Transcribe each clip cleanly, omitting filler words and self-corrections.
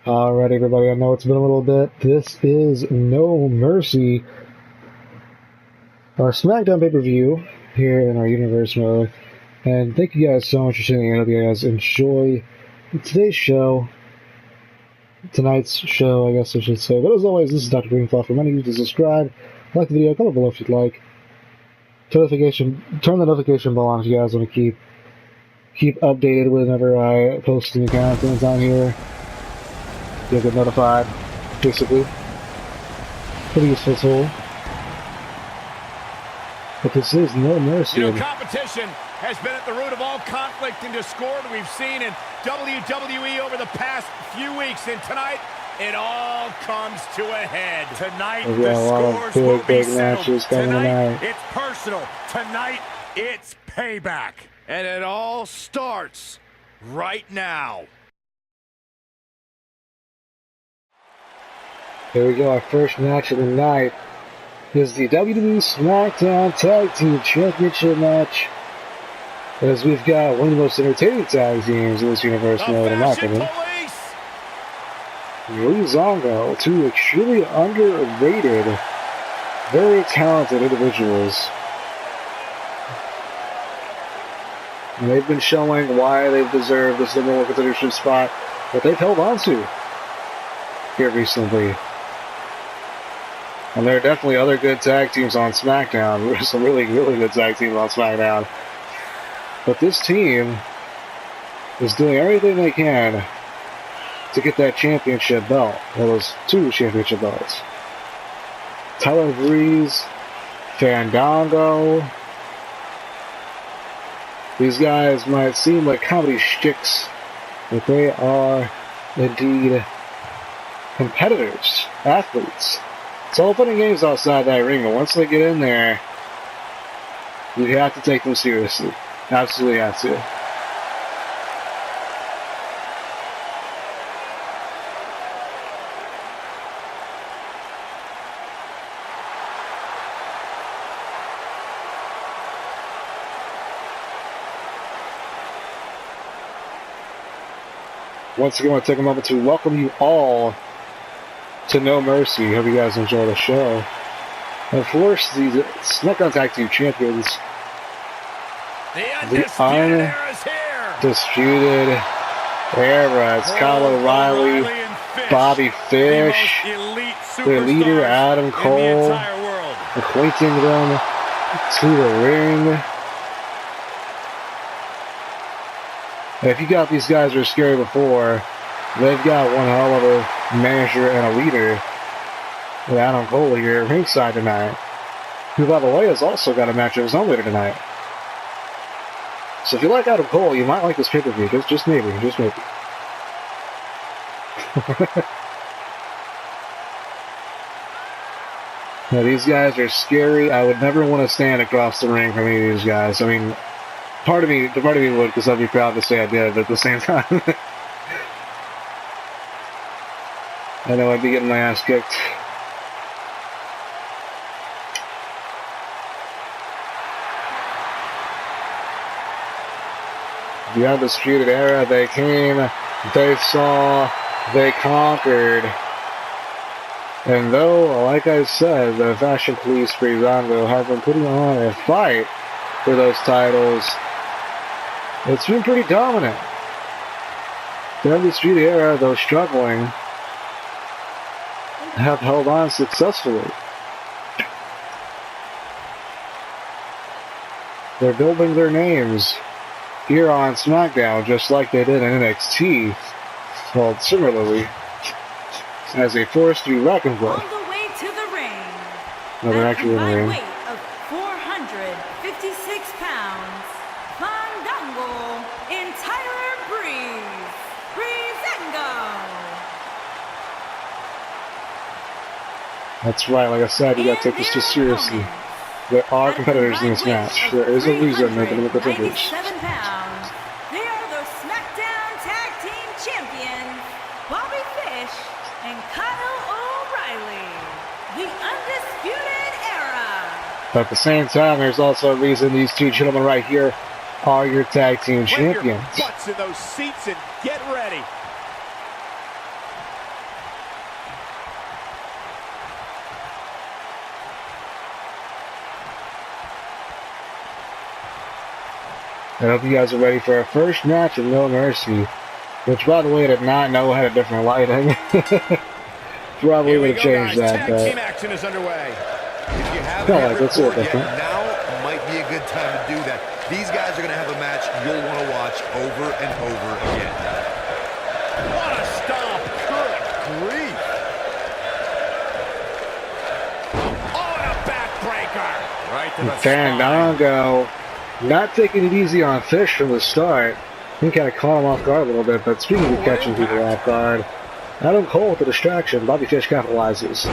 Alright, everybody, I know it's been a little bit. This is No Mercy, our SmackDown pay-per-view here in our universe mode. And thank you guys so much for tuning in. I hope you guys enjoy today's show. Tonight's show, I guess I should say. But as always, this is Dr. Greenfluff. Reminding you to subscribe, like the video, comment below if you'd like. Turn the notification bell on if you guys want to keep updated whenever I post new content on here. You'll get notified, basically. Pretty useful tool. But this is No Mercy. You know, competition has been at the root of all conflict and discord we've seen in WWE over the past few weeks. And tonight, it all comes to a head. Tonight, the scores will be settled. Tonight, it's personal. Tonight, it's payback. And it all starts right now. Here we go, our first match of the night is the WWE SmackDown Tag Team Championship match. As we've got one of the most entertaining tag teams in this universe mode, in my opinion. Breezango, two extremely underrated, very talented individuals. And they've been showing why they've deserved this number one contendership spot that they've held on to here recently. And there are definitely other good tag teams on SmackDown. There's some really, really good tag teams on SmackDown. But this team is doing everything they can to get that championship belt. Well, those two championship belts. Tyler Breeze, Fandango. These guys might seem like comedy shticks, but they are indeed competitors, athletes. It's all fun and games outside that ring, but once they get in there, you have to take them seriously. Absolutely have to. Once again, I want to take a moment to welcome you all to No Mercy. Hope you guys enjoy the show. And of course, the SmackDown Tag Team Champions, the Undisputed Era. It's Kyle O'Reilly, Bobby Fish, their leader Adam Cole, acquainting them to the ring. And if you got these guys who were scary before, they've got one hell of a manager and a leader with Adam Cole here ringside tonight, who, by the way, has also got a match of his own later tonight. So if you like Adam Cole, you might like this pay-per-view. Just maybe. Just maybe. Now, these guys are scary. I would never want to stand across the ring from any of these guys. I mean, part of me would, because I'd be proud to say I did, but at the same time, I know I'd be getting my ass kicked. The Undisputed Era, they came, they saw, they conquered. And though, like I said, the Fashion Police Breezango have been putting on a fight for those titles, it's been pretty dominant. The Undisputed Era, though struggling, have held on successfully. They're building their names here on SmackDown, just like they did in NXT, well, similarly, as a force to be reckoned with. On the way to the ring, no, they're actually in the ring. weight of 456 pounds, Fandango and Tyler Breezango. That's right, like I said, you gotta take this too seriously. There are competitors in this match. There is a reason they're going to be contenders. 97 pounds. They are the SmackDown Tag Team Champions, Bobby Fish and Kyle O'Reilly, the Undisputed Era. But at the same time, there's also a reason these two gentlemen right here are your tag team champions. Butts in those seats and get ready. I hope you guys are ready for our first match of No Mercy, which, by the way, I did not know had a different lighting. Probably would have changed that, Tag but team action is underway. If you haven't hit like, let's see record it yet, different. now might be a good time to do that. These guys are going to have a match you'll want to watch over and over again. What a stomp! Good grief! Oh, and a backbreaker! Right to the spine. Fandango not taking it easy on Fish from the start. He kind of caught him off guard a little bit, but speaking of catching people off guard, Adam Cole with the distraction. Bobby Fish capitalizes.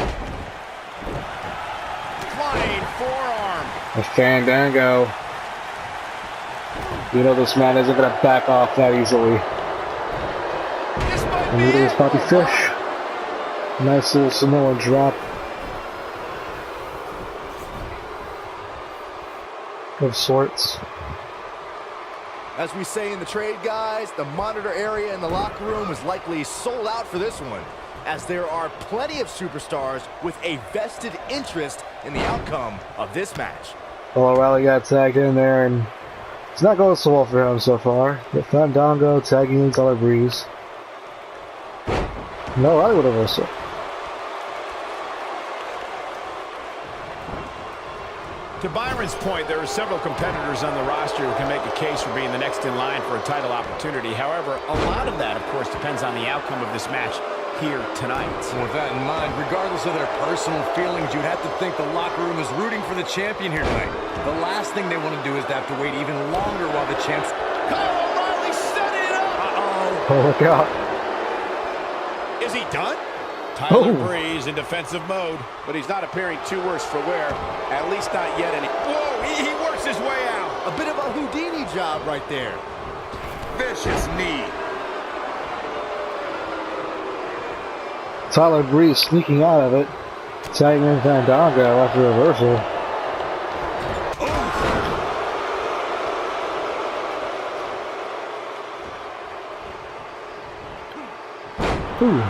Flying forearm. A Fandango. You know this man isn't going to back off that easily. And neither is Bobby Fish. Nice little Samoan drop. Of sorts. As we say in the trade, guys, the monitor area in the locker room is likely sold out for this one, as there are plenty of superstars with a vested interest in the outcome of this match. Well, O'Reilly got tagged in there, and it's not going so well for him so far. But Fandango tagging in Tyler Breeze. No, O'Reilly with a reversal. To Byron's point, there are several competitors on the roster who can make a case for being the next in line for a title opportunity. However, a lot of that, of course, depends on the outcome of this match here tonight. With that in mind, regardless of their personal feelings, you'd have to think the locker room is rooting for the champion here tonight. The last thing they want to do is to have to wait even longer while the champs... Kyle O'Reilly setting it up! Oh, look out. Is he done? Tyler Oh. Breeze in defensive mode, but he's not appearing too worse for wear. At least not yet. Whoa, he works his way out. A bit of a Houdini job right there. Vicious knee. Tyler Breeze sneaking out of it. Tagging in Fandango after a reversal. Ooh.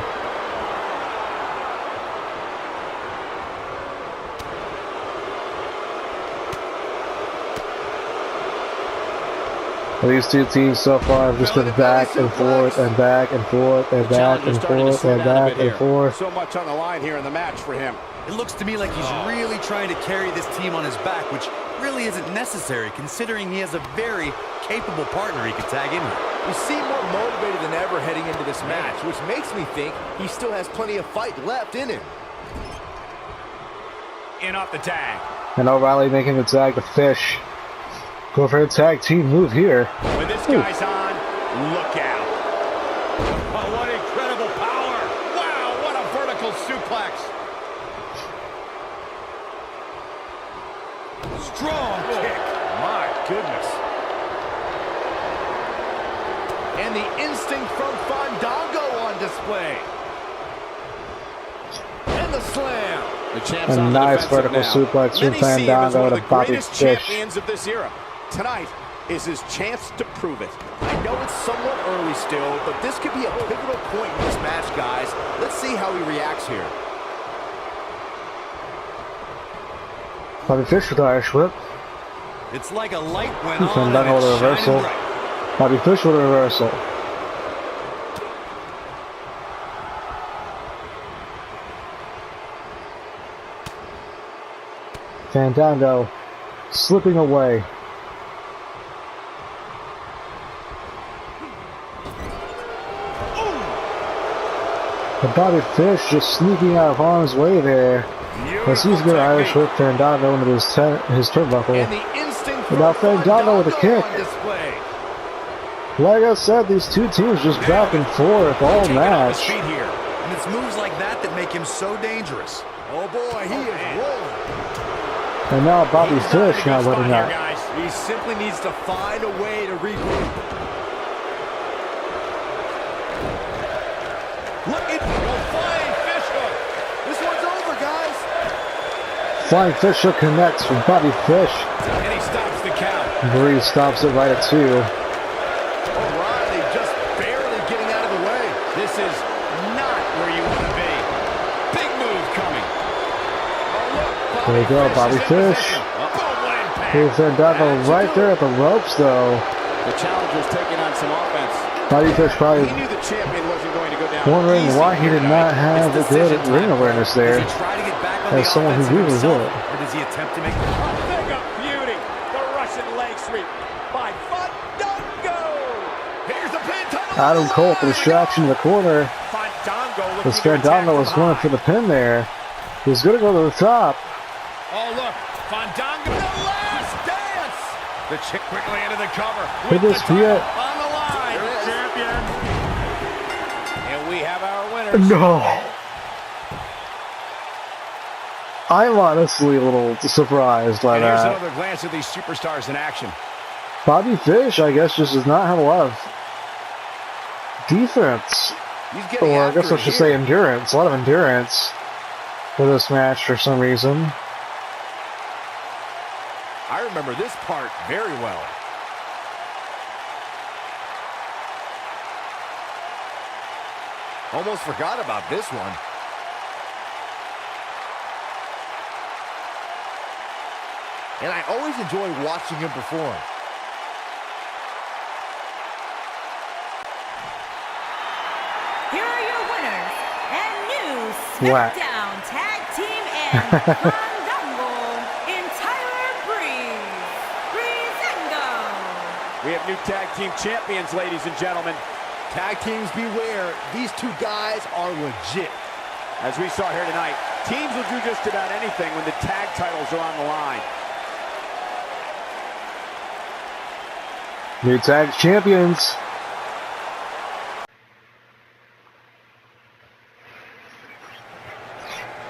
These two teams so far have just been back and forth and back and forth and back and forth and back and forth. So much on the line here in the match for him. It looks to me like he's really trying to carry this team on his back, which really isn't necessary, considering he has a very capable partner he could tag in with. You seem more motivated than ever heading into this match, which makes me think he still has plenty of fight left in him. In off the tag. And O'Reilly making the tag to Fish. Go for a tag team move here. When this guy's on, look out. Oh, what incredible power. Wow, what a vertical suplex. Strong kick. My goodness. And the instinct from Fandango on display. And the slam. The champ's A on the nice defensive vertical now. suplex from Many see him as Fandango one to of the Bobby greatest Fish. champions of this era. Tonight is his chance to prove it. I know it's somewhat early still, but this could be a pivotal point in this match, guys. Let's see how he reacts here. Bobby Fish with the Irish whip. It's like a light went on and Fandango with a it's shining reversal. bright. Bobby Fish with a reversal. Fandango slipping away. But Bobby Fish just sneaking out of harm's way there. As he's going to Irish whip Fandango into his turnbuckle. And the instinct And now from Fandango with a kick. on display. Like I said, these two teams just back and forth all Taking off his match. feet here. And it's moves like that that make him so dangerous. Oh boy, he is rolling. And now Bobby He's not in a Fish good not spot letting here, out. guys. He simply needs to find a way to regroup. Look at the flying fish hook. This one's over, guys. Flying Fish hook connects from Bobby Fish. And he stops the count. Breeze stops it right at 2. O'Reilly just barely getting out of the way. This is not where you want to be. Big move coming. Oh, look. There you go, Bobby is in Fish. position. Boom, what impact. Here's Fandango right there at the ropes, though. The challenger's taking on some offense. Bobby Fish probably He knew the champion wasn't going to go down wondering easy why he did not have a good ring awareness there. Does he try to get back on As the someone who offensive really himself, would. or does he attempt to make the Big up beauty. The Russian leg sweep by Fandango. Here's the pin to the Adam Cole for distraction in the corner. Fandango looking As to attack Fandango was from going high. for the pin there. He's going to go to the top. Oh, look. Fandango. The last dance. The chick quickly into the cover. Could With this the be title it? on the line. Champion. And we have our winner. No. I'm honestly a little surprised by And here's that. another glance at these superstars in action. Bobby Fish, I guess, just does not have a lot of defense. He's getting Or I after guess I it should here. say endurance. A lot of endurance for this match for some reason. I remember this part very well. Almost forgot about this one. And I always enjoy watching him perform. Here are your winners and new Whack. SmackDown Tag Team and Fandango in Tyler Breezango. We have new tag team champions, ladies and gentlemen. Tag teams beware. These two guys are legit. As we saw here tonight, teams will do just about anything when the tag titles are on the line. New tag champions.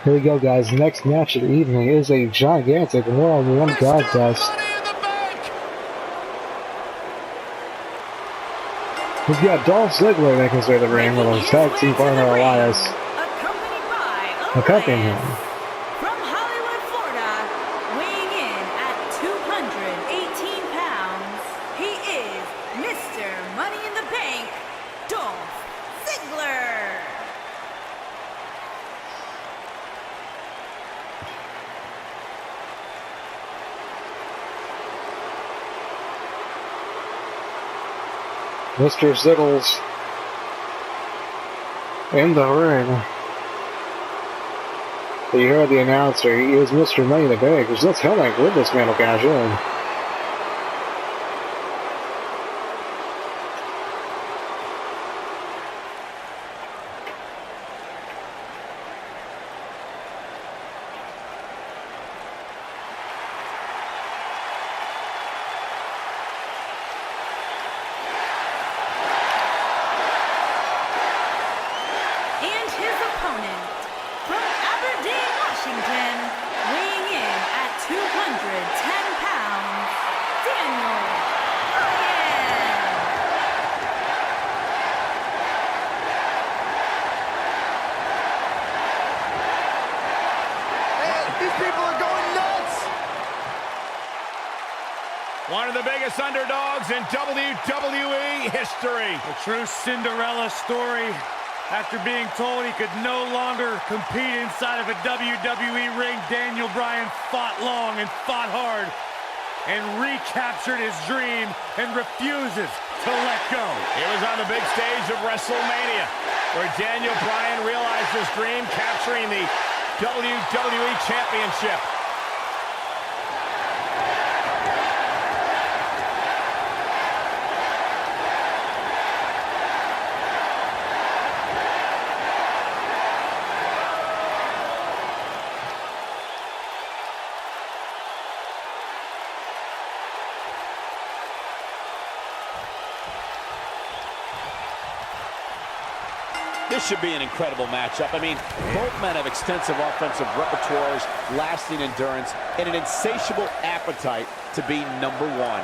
Here we go, guys. Next match of the evening is a gigantic one-on-one contest. Money in the bank. We've got Dolph Ziggler making his way to the ring with his tag team partner Elias Accompanied by accompanying Elias. him. From Hollywood, Florida, weighing in at 218 pounds, he is Mr. Money in the Bank, Dolph Ziggler. Mr. Ziggles in the ring. You heard the announcer. He is Mr. Money in the Bank, which looks kind of like when this man will cash in. And his opponent, from Aberdeen, Washington, weighing in at 210 pounds, Daniel Bryan. Man, these people are going nuts. One of the biggest underdogs in WWE history. A true Cinderella story. After being told he could no longer compete inside of a WWE ring, Daniel Bryan fought long and fought hard and recaptured his dream and refuses to let go. It was on the big stage of WrestleMania where Daniel Bryan realized his dream, capturing the WWE Championship. This should be an incredible matchup. I mean, both men have extensive offensive repertoires, lasting endurance, and an insatiable appetite to be number one.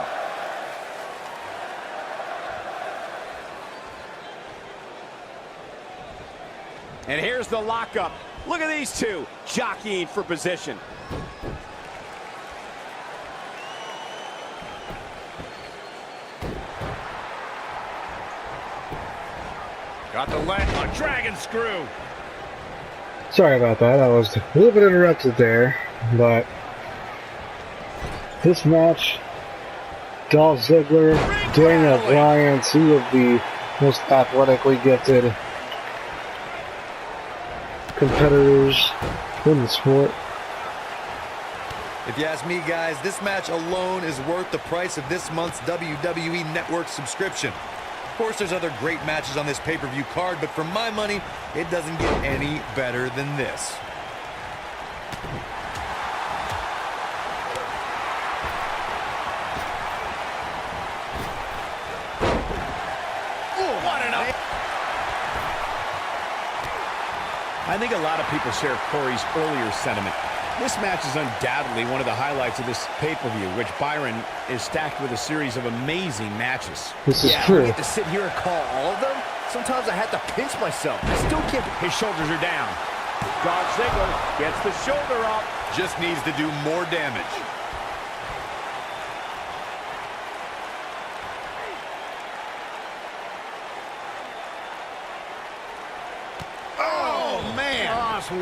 And here's the lockup. Look at these two jockeying for position. Got the leg, a dragon screw. Sorry about that. I was a little bit interrupted there, but this match, Dolph Ziggler Daniel Bryan, two of the most athletically gifted competitors in the sport. If you ask me, guys, this match alone is worth the price of this month's WWE Network subscription. Of course, there's other great matches on this pay-per-view card, but for my money, it doesn't get any better than this. I think a lot of people share Corey's earlier sentiment. This match is undoubtedly one of the highlights of this pay-per-view, which Byron is stacked with a series of amazing matches. This is true. I get to sit here and call all of them. Sometimes I have to pinch myself. I still can't. His shoulders are down. Dolph Ziggler gets the shoulder up. Just needs to do more damage.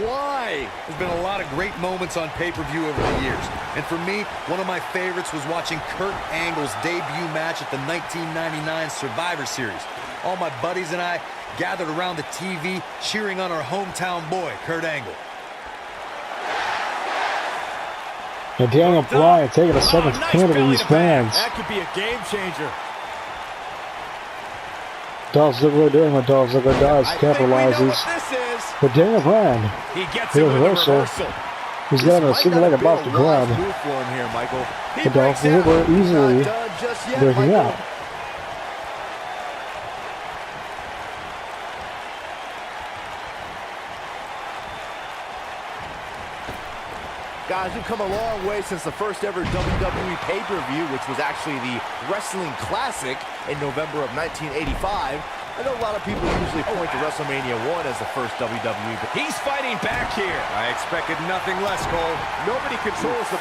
Why? There's been a lot of great moments on pay-per-view over the years. And for me, one of my favorites was watching Kurt Angle's debut match at the 1999 Survivor Series. All my buddies and I gathered around the TV cheering on our hometown boy, Kurt Angle. And Daniel Bryan taking a second hand to these fans. That could be a game changer. Dolph Ziggler doing what Dolph Ziggler does, capitalizes. But Daniel Bryan, he gets the reversal. He's got a single leg above the ground. But Dolph Ziggler easily breaking out. Guys, we've come a long way since the first ever WWE pay-per-view, which was actually the Wrestling Classic in November of 1985. I know a lot of people usually point to WrestleMania 1 as the first WWE, but he's fighting back here. I expected nothing less, Cole. Nobody controls the...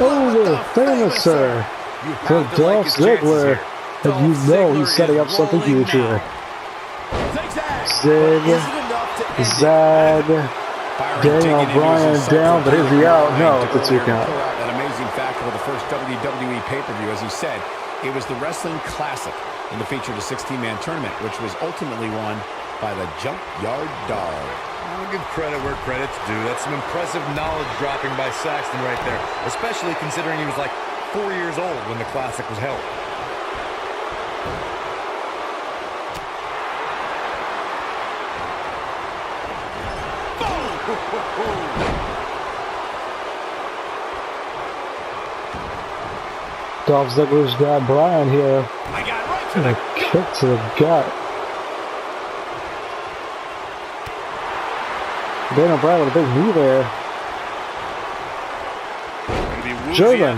Oh, the famouser for Dolph Ziggler. And you know he's setting up something huge here. Zig, Zag, Daniel Bryan down, but is he out? No, it's a 2 count. That amazing fact of the first WWE pay-per-view, as he said, it was the Wrestling Classic, and it featured a 16-man tournament, which was ultimately won by the Junkyard Dog. I'll give credit where credit's due. That's some impressive knowledge dropping by Saxton right there, especially considering he was like 4 years old when the Classic was held. Dolph Ziggler's got Bryan here. I got right to and the a kick to the gut. Daniel Bryan with a big knee there. German.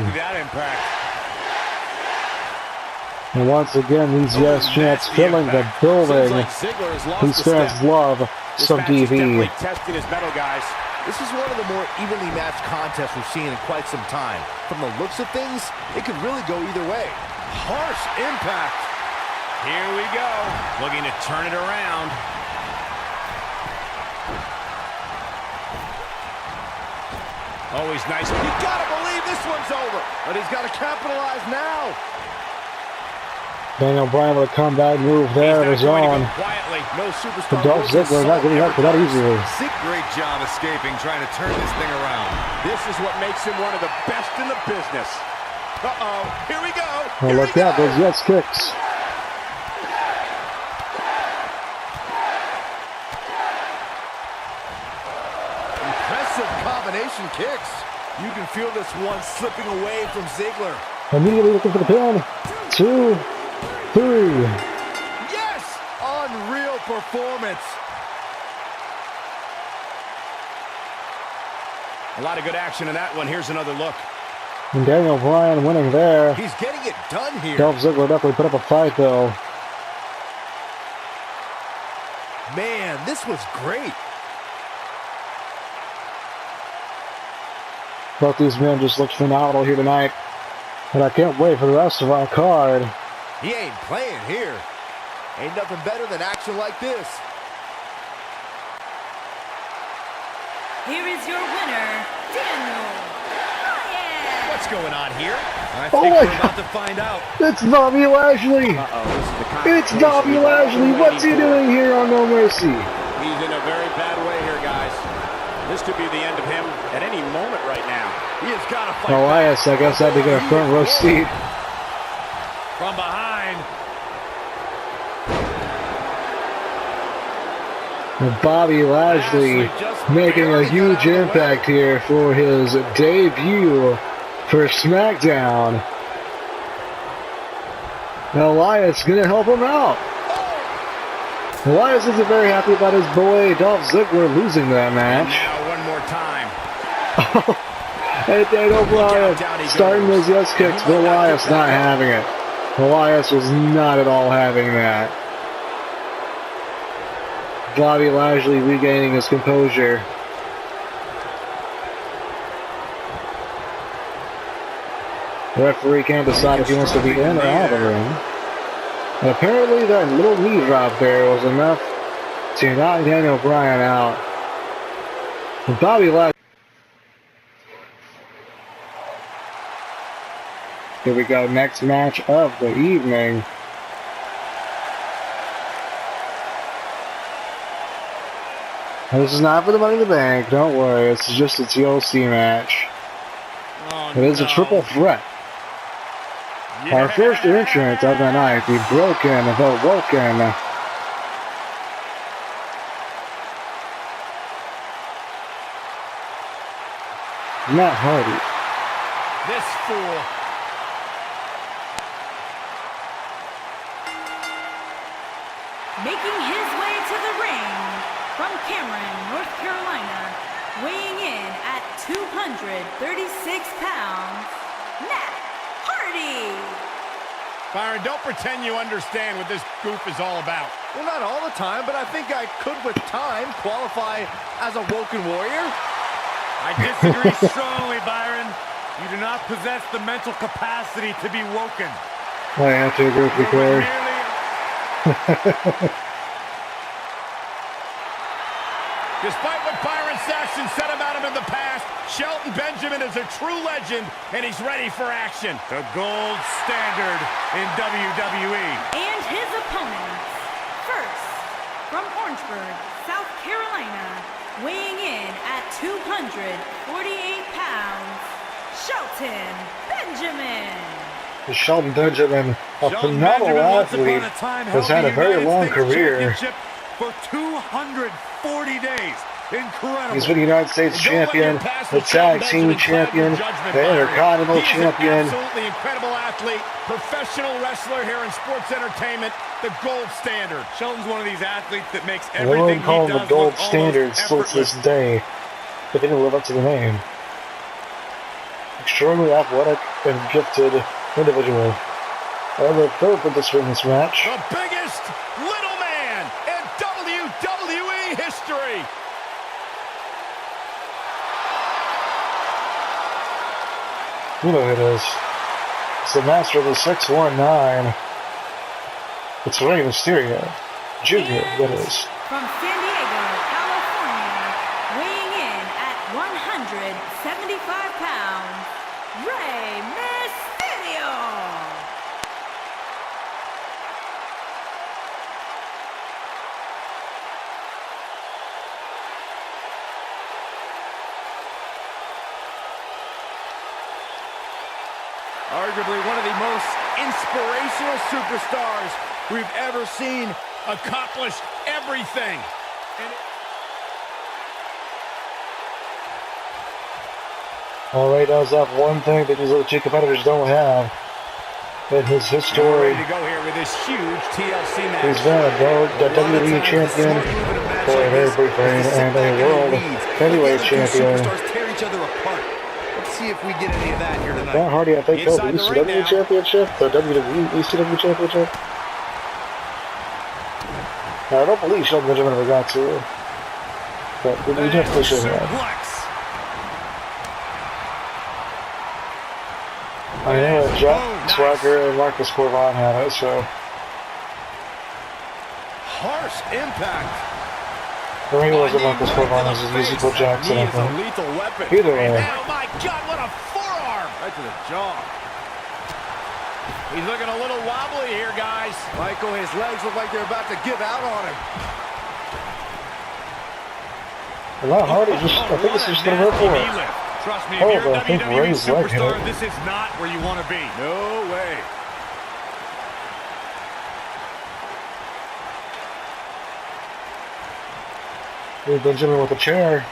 And once again, these yes chants filling the building. These fans love some DV. Testing his metal, guys. this is one of the more evenly matched contests we've seen in quite some time. From the looks of things, it could really go either way. Harsh impact. Here we go. Looking to turn it around. Always nice. You gotta believe this one's over. But he's got to capitalize now. Daniel Bryan with a comeback move there of his own. Quietly. No But superstar. Dolph Ziggler not getting up for that easily. Great job escaping, trying to turn this thing around. This is what makes him one of the best in the business. Uh-oh. Here we go. Oh, look out, those Jets kicks. Impressive combination kicks. You can feel this one slipping away from Ziggler. Immediately looking for the pin. 2, 3. Yes! Unreal performance. A lot of good action in that one. Here's another look. And Daniel Bryan winning there. He's getting it done here. Dolph Ziggler definitely put up a fight, though. Man, this was great. Both these men just looked phenomenal here tonight. And I can't wait for the rest of our card. He ain't playing here. Ain't nothing better than action like this. Here is your winner, Daniel Bryan. What's going on here? I think we're about to find out. It's Bobby Lashley! It's Bobby Lashley! What's he doing here on No Mercy? He's in a very bad way here, guys. This could be the end of him at any moment right now. He has got to fight. Elias, I guess, had to get a front row seat. From behind. Bobby Lashley making a huge impact here for his debut for SmackDown. Elias gonna help him out. Elias isn't very happy about his boy Dolph Ziggler losing that match. Now one more time. And Daniel Bryan starting those yes kicks, but Elias not having it. Elias was not at all having that. Bobby Lashley regaining his composure. The referee can't decide if he wants to be in or out of the ring. And apparently that little knee drop there was enough to knock Daniel Bryan out. And Bobby Lashley. Here we go, next match of the evening. And this is not for the Money in the Bank, don't worry, it's just a TLC match. It is a triple threat. Our first entrant of the night, the Broken, the Woken. Matt Hardy. This fool. Making his way to the ring from Cameron, North Carolina, weighing in at 236 pounds, Matt Hardy. Byron, don't pretend you understand what this goof is all about. Well, not all the time, but I think I could, with time, qualify as a Woken Warrior. I disagree strongly, Byron. You do not possess the mental capacity to be woken. I have to agree with you, Corey. Despite what Byron Saxton said about him in the past, Shelton Benjamin is a true legend, and he's ready for action. The gold standard in WWE. And his opponents, first, from Orangeburg, South Carolina, weighing in at 248 pounds, Shelton Benjamin. Shelton Benjamin, a phenomenal athlete, has had a very long career. For 240 days. Incredible. He's been the United States champion, the tag team champion, the Intercontinental champion. Absolutely incredible athlete, professional wrestler here in sports entertainment, the gold standard. Shelton's one of these athletes that makes And everything everyone call he him does the gold look standard still to this day, but they didn't live up to the name. Extremely athletic and gifted individual. However, third for this in this match. The biggest little man in WWE history. You know who it is. It's the master of the 619. It's Rey Mysterio. Jr., that is. From San Diego, California, weighing in at 175 pounds, Rey Mysterio. Arguably one of the most inspirational superstars we've ever seen. Accomplished everything. Rey does have one thing that these other two competitors don't have. In his history, Ready to go here with this huge TLC match. he's been a WWE champion for a very brief reign and a world heavyweight champion. Superstars tear each other apart. Let's see if we get any of that here tonight. Matt Hardy, I think, held the ECW championship, the WWE ECW championship. Now, I don't believe Shelton Benjamin ever got to it, but we definitely should have. I know that Jack Swagger and Marcus Corvon had it, so. Harsh impact. Or maybe it wasn't Marcus Corvon, it was Ezekiel Jackson, I think. Lethal weapon. Either way. Oh my God, what a forearm! Right to the jaw. He's looking a little wobbly here, guys. Michael, his legs look like they're about to give out on him. And that Hardy just, I think it's just going to work for it. Trust me, if you're a I think WWE Ray's leg hit superstar, it. this is not where you want to be. No way. Benjamin with a chair.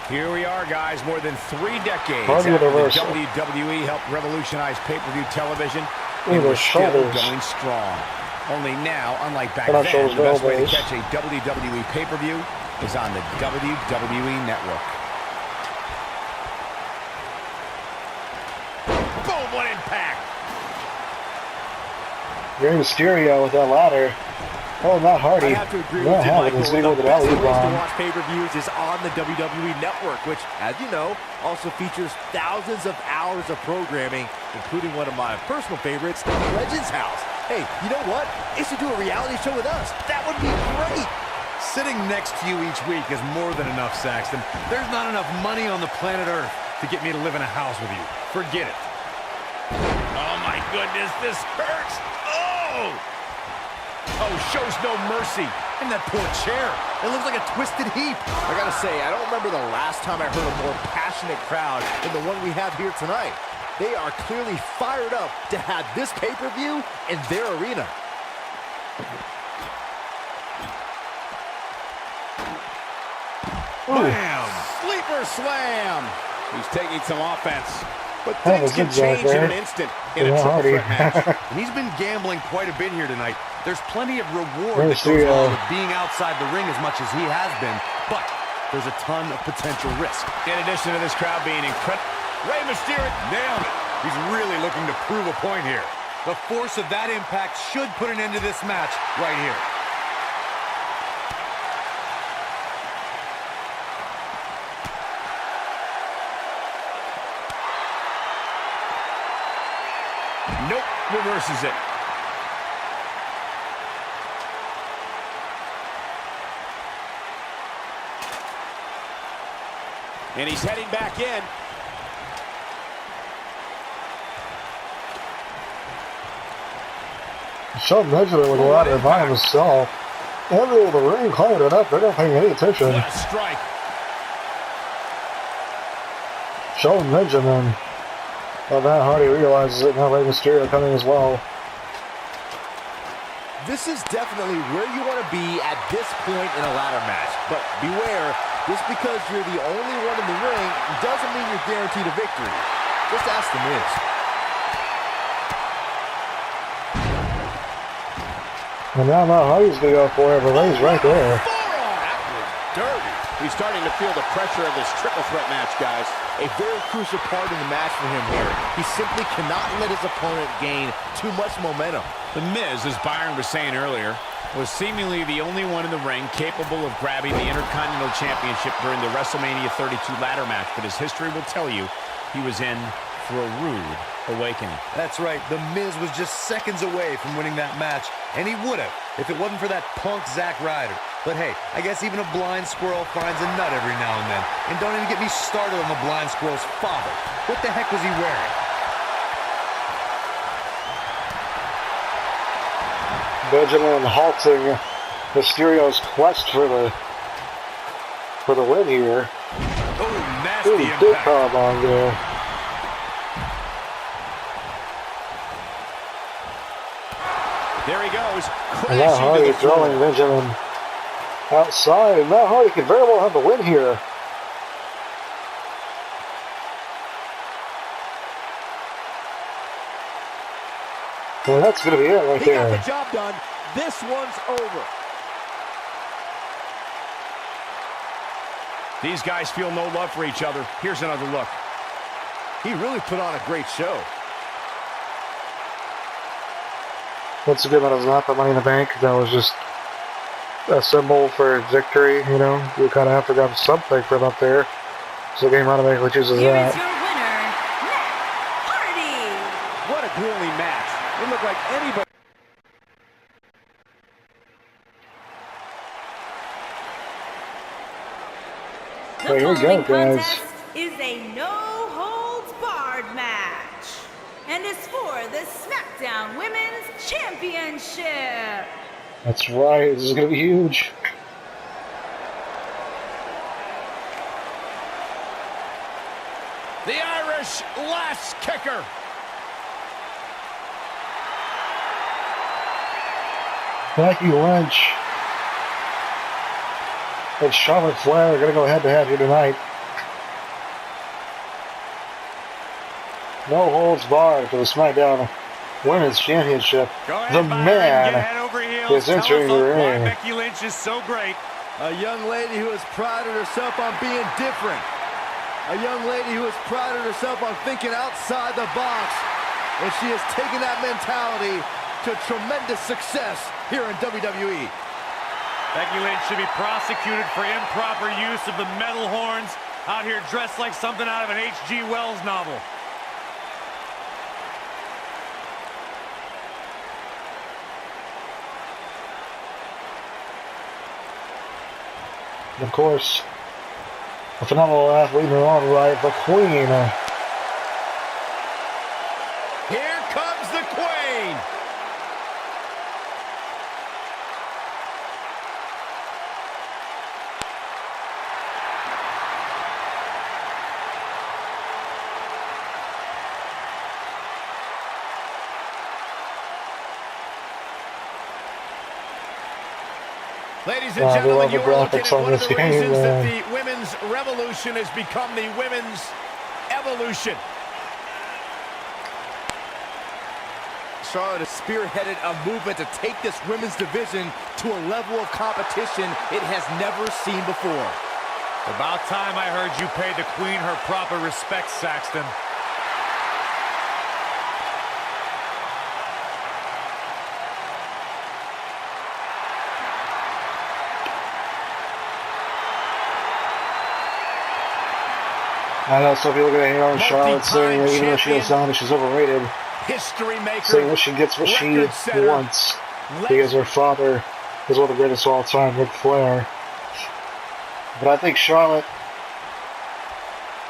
Here we are, guys. More than 3 decades Hardy after with a the reversal. WWE helped revolutionize pay-per-view television. Ooh, And we're those still shoulders. going strong. Only now, unlike back They're not then, shoulders, the they're best way to elbows. catch a WWE pay-per-view is on the WWE Network. Boom, what impact! Rey Mysterio with that ladder. Oh, not Hardy. I have to agree Not with you, having Michael. his Ziggler The with best alley place to bomb. watch pay-per-views is on the WWE Network, which, as you know, also features thousands of hours of programming, including one of my personal favorites, Legends House. Hey, you know what? They should do a reality show with us. That would be great. Sitting next to you each week is more than enough, Saxton. There's not enough money on the planet Earth to get me to live in a house with you. Forget it. Oh my goodness, this hurts! Oh! Oh, shows no mercy. And that poor chair. It looks like a twisted heap. I gotta say, I don't remember the last time I heard a more passionate crowd than the one we have here tonight. They are clearly fired up to have this pay-per-view in their arena. Bam! Sleeper slam! He's taking some offense. But That things was can good job change in there. an instant in a Yeah, triple Hardy. threat match. And he's been gambling quite a bit here tonight. There's plenty of reward Rey that goes Mysterio. along with being outside the ring as much as he has been, but there's a ton of potential risk. In addition to this crowd being incredible, Rey Mysterio Nailed it. He's really looking to prove a point here. The force of that impact should put an end to this match right here. Nope, reverses it. And he's heading back in. Shelton Benjamin with a ladder by himself. Everyone in the ring climbing it up. They're not paying any attention. What a strike. Shelton Benjamin. Well, Matt Hardy realizes it. Now Rey Mysterio coming as well. This is definitely where you want to be at this point in a ladder match. But beware, just because you're the only one in the ring doesn't mean you're guaranteed a victory. Just ask The Miz. And now Matt Hardy's going to go for it, but Rey's right there. That was dirty. He's starting to feel the pressure of this triple threat match, guys. A very crucial part in the match for him here. He simply cannot let his opponent gain too much momentum. The Miz, as Byron was saying earlier, was seemingly the only one in the ring capable of grabbing the Intercontinental Championship during the WrestleMania 32 ladder match, but his history will tell you he was in for a rude awakening. That's right. The Miz was just seconds away from winning that match, and he would have if it wasn't for that punk Zack Ryder. But hey, I guess even a blind squirrel finds a nut every now and then. And don't even get me started on the blind squirrel's father. What the heck was he wearing? Benjamin halting Mysterio's quest for the win here. Oh, nasty Ooh, big impact. powerbomb there. There he goes, And Matt crashing to Hardy the floor. throwing Benjamin outside. Matt Hardy could very well have the win here. Well, that's going to be it right He got there. the job done. This one's over. These guys feel no love for each other. Here's another look. He really put on a great show. What's good that was not the Money in the Bank. That was just a symbol for victory, you know. You kind of have to have something from up there. So the game automatically chooses Here that. is your winner, Matt Hardy. What a grueling match. It looked like anybody. So here we go, following guys. contest is a no-holds and is for the SmackDown Women's Championship. That's right. This is going to be huge. The Irish last kicker. Becky Lynch and Charlotte Flair are going to go head-to-head here tonight. No holds barred for the SmackDown Women's Championship. The man is entering the ring. Becky Lynch is so great. A young lady who has prided herself on being different. A young lady who has prided herself on thinking outside the box. And she has taken that mentality to tremendous success here in WWE. Becky Lynch should be prosecuted for improper use of the metal horns, out here dressed like something out of an H.G. Wells novel. And of course, a phenomenal athlete in her own right, the Queen. Here comes the Queen. Ladies and gentlemen, you are looking at one of the reasons that the women's revolution has become the women's evolution. Charlotte has spearheaded a movement to take this women's division to a level of competition it has never seen before. About time I heard you pay the Queen her proper respect, Saxton. I know some people are going to hate on Charlotte, saying that even though she has done, she's overrated. History maker, saying that she gets what she wants because her father is one of the greatest of all time, Ric Flair. But I think Charlotte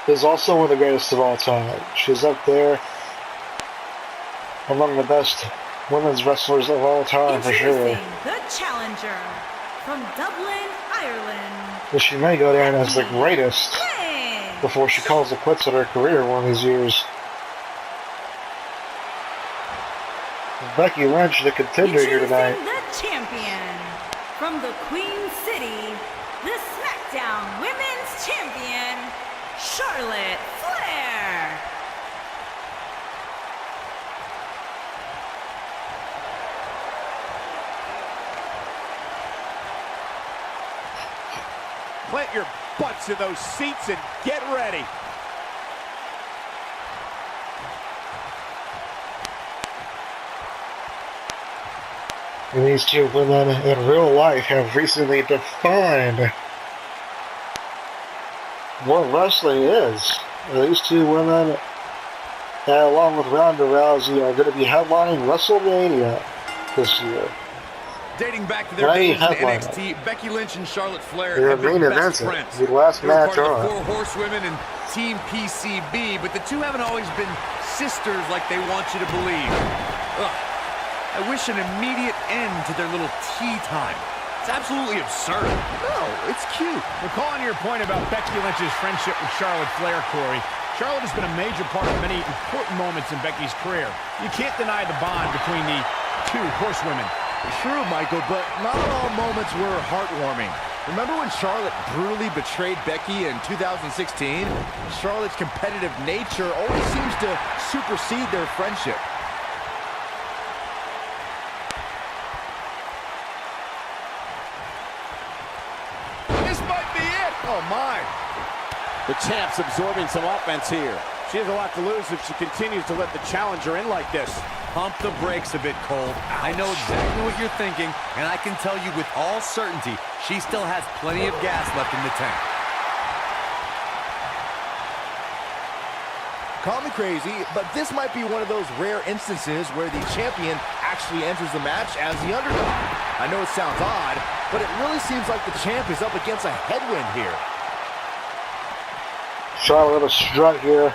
is also one of the greatest of all time. She's up there among the best women's wrestlers of all time, for sure. The challenger from Dublin, Ireland. But she may go down as the greatest before she calls it quits in her career one of these years. Becky Lynch, the contender here tonight. The champion from the Queen City, the SmackDown Women's Champion, Charlotte Flair. Plant your butts in those seats and get ready. And these two women in real life have recently defined what wrestling is. These two women, along with Ronda Rousey, are going to be headlining WrestleMania this year. Dating back to their days in NXT, Becky Lynch and Charlotte Flair have been best friends. The last match part of the Four Horsewomen and Team PCB, but the two haven't always been sisters like they want you to believe. Ugh. I wish an immediate end to their little tea time. It's absolutely absurd. No, it's cute. Recalling your point about Becky Lynch's friendship with Charlotte Flair, Corey, Charlotte has been a major part of many important moments in Becky's career. You can't deny the bond between the two horsewomen. True, Michael, but not all moments were heartwarming. Remember when Charlotte brutally betrayed Becky in 2016? Charlotte's competitive nature always seems to supersede their friendship. Oh, my. The champ's absorbing some offense here. She has a lot to lose if she continues to let the challenger in like this. Pump the brakes a bit, Cole. Ouch. I know exactly what you're thinking, and I can tell you with all certainty, she still has plenty of gas left in the tank. Call me crazy, but this might be one of those rare instances where the champion actually enters the match as the underdog. I know it sounds odd, but it really seems like the champ is up against a headwind here. Charlotte with a strut here.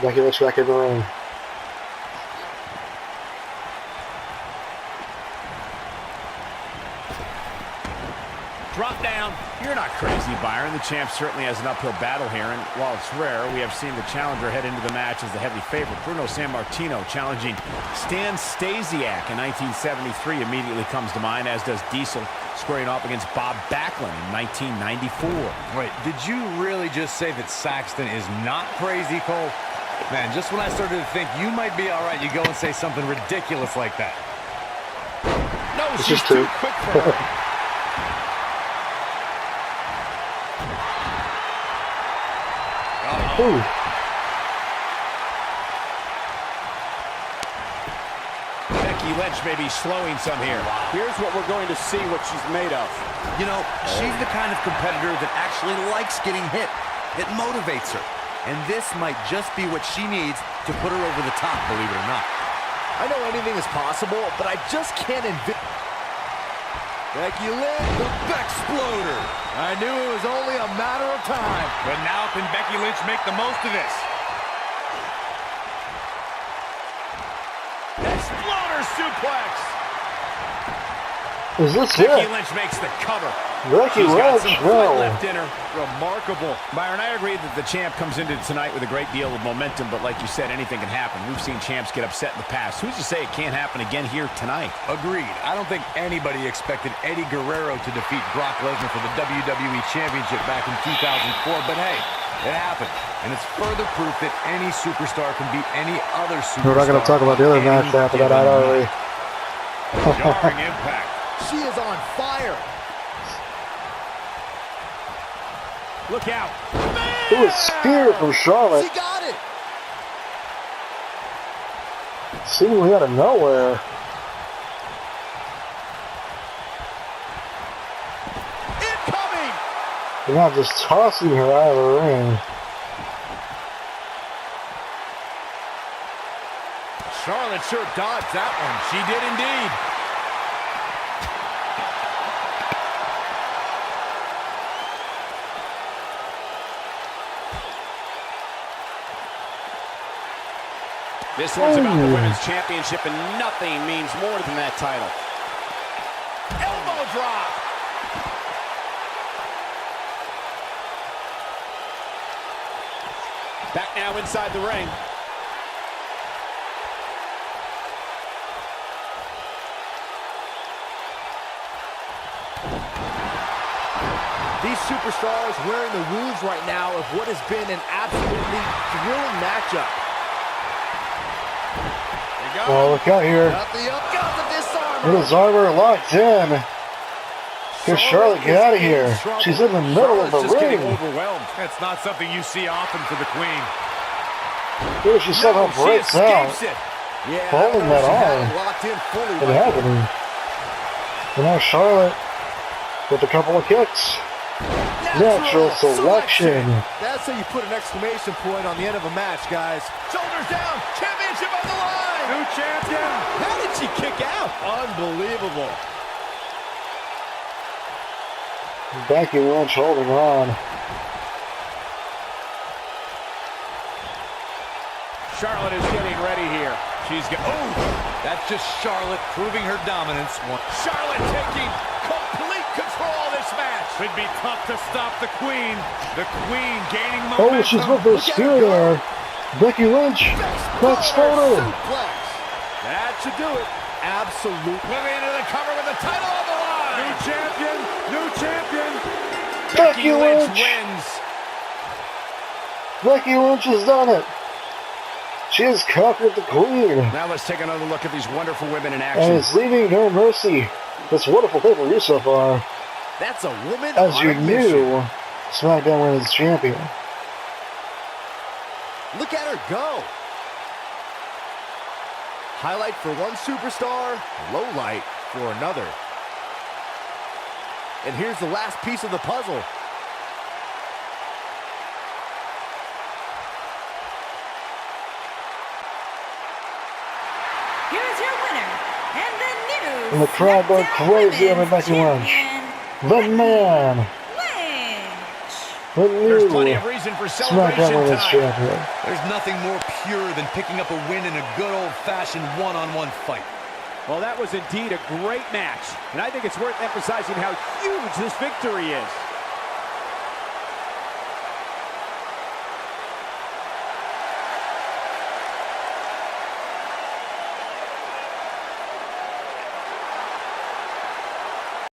Becky Lynch back in the ring. Drop down. You're not crazy, Byron. The champ certainly has an uphill battle here, and while it's rare, we have seen the challenger head into the match as the heavy favorite. Bruno Sammartino challenging Stan Stasiak in 1973 immediately comes to mind, as does Diesel squaring off against Bob Backlund in 1994. Wait, did you really just say that Saxton is not crazy, Cole? Man, just when I started to think you might be all right, you go and say something ridiculous like that. No, It's she's just too two. quick for her. Ooh. Becky Lynch may be slowing some here. Here's what we're going to see what she's made of. You know, she's the kind of competitor that actually likes getting hit. It motivates her. And this might just be what she needs to put her over the top, believe it or not. I know anything is possible, but I just can't envision. Becky Lynch, the Bexploder. I knew it was only a matter of time. But now can Becky Lynch make the most of this? Exploder suplex. Is this Becky it? Lynch makes the cover. Becky She's got Lynch, some foot no. left in her. Remarkable. Byron, I agree that the champ comes into tonight with a great deal of momentum, but like you said, anything can happen. We've seen champs get upset in the past. Who's to say it can't happen again here tonight? Agreed. I don't think anybody expected Eddie Guerrero to defeat Brock Lesnar for the WWE Championship back in 2004, but hey, it happened. And it's further proof that any superstar can beat any other superstar. We're not going to talk about the other match after that, already. Jarring impact. She is on fire. Look out. Ooh, a spear from Charlotte. She got it. Seemingly out of nowhere. Incoming. They're not just tossing her out of the ring. Charlotte sure dodged that one. She did indeed. This one's about the Women's Championship, and nothing means more than that title. Elbow drop. Back now inside the ring. These superstars wearing the wounds right now of what has been an absolutely thrilling matchup. Oh, look out here. Got the disarmer. The disarmer locked in. Here, Charlotte, get out of here. She's in the middle of the ring. Overwhelmed. That's not something you see often for the Queen. Here, she somehow breaks out. Yeah, Holding that arm. Locked in fully. What's happening? And now Charlotte with a couple of kicks. Natural selection. That's how you put an exclamation point on the end of a match, guys. Shoulders down. Championship on the line. New champion. How did she kick out? Unbelievable. Becky Lynch holding on. Charlotte is getting ready here. She's got. Oh, That's just Charlotte proving her dominance. Charlotte taking complete control of this match. Could be tough to stop the Queen. The Queen gaining momentum. Oh, she's with the spear there. Becky Lynch. Bexploder. Suplex. That should do it. Absolutely. Moving into the cover with the title on the line. New champion. New champion. Becky Lynch. wins. Becky Lynch has done it. She has conquered the Queen. Now let's take another look at these wonderful women in And action. it's leaving no mercy. This wonderful pay-per-view so far. That's a woman As on you a mission. knew, SmackDown Women's Champion. Look at her go. Highlight for one superstar, low light for another. And here's the last piece of the puzzle. Here's your winner, and the new And the crowd went SmackDown crazy over Women's Becky Lynch. Champion, The man. Lynch. But There's plenty of reason for celebration SmackDown Women's tonight. Champion. There's nothing more pure than picking up a win in a good old-fashioned one-on-one fight. Well, that was indeed a great match, and I think it's worth emphasizing how huge this victory is.